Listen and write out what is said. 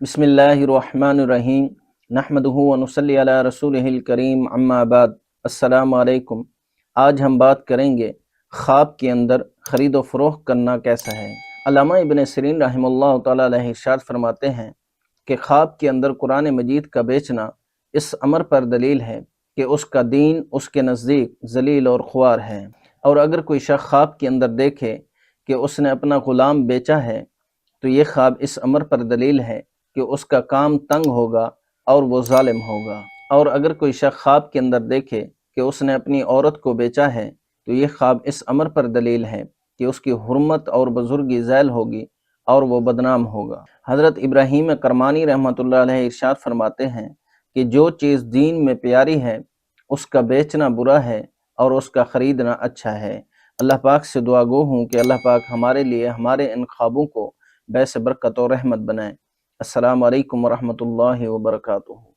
बिस्मिल्लाहिर्रहमानिर्रहीम नहमदुहु व नुसल्ली अला रसूलिहिल करीम अम्मा बाद। अस्सलामु अलैकुम। आज हम बात करेंगे ख्वाब के अंदर ख़रीद व फ़रोख्त करना कैसा है। अल्लामा इब्न सिरीन रहमतुल्लाह तआला अलैहि इरशाद फरमाते हैं कि ख्वाब के अंदर कुरान मजीद का बेचना इस अमर पर दलील है कि उसका दीन उसके नज़दीक जलील और ख्वार है। और अगर कोई शख्स ख्वाब के अंदर देखे कि उसने अपना ग़ुलाम बेचा है तो ये ख्वाब इस अमर पर दलील है कि उसका काम तंग होगा और वो जालिम होगा। और अगर कोई शख्स ख्वाब के अंदर देखे कि उसने अपनी औरत को बेचा है तो ये ख्वाब इस अमर पर दलील है कि उसकी हुर्मत और बुजुर्गी ज़ैल होगी और वो बदनाम होगा। हज़रत इब्राहीम करमानी रहमतुल्लाह अलैह इरशाद फरमाते हैं कि जो चीज़ दीन में प्यारी है उसका बेचना बुरा है और उसका ख़रीदना अच्छा है। अल्लाह पाक से दुआ गो हूँ कि अल्लाह पाक हमारे लिए हमारे इन ख्वाबों को बैस बरकत और रहमत बनाए। अस्सलामु अलैकुम व रहमतुल्लाहि व बरकातुहू।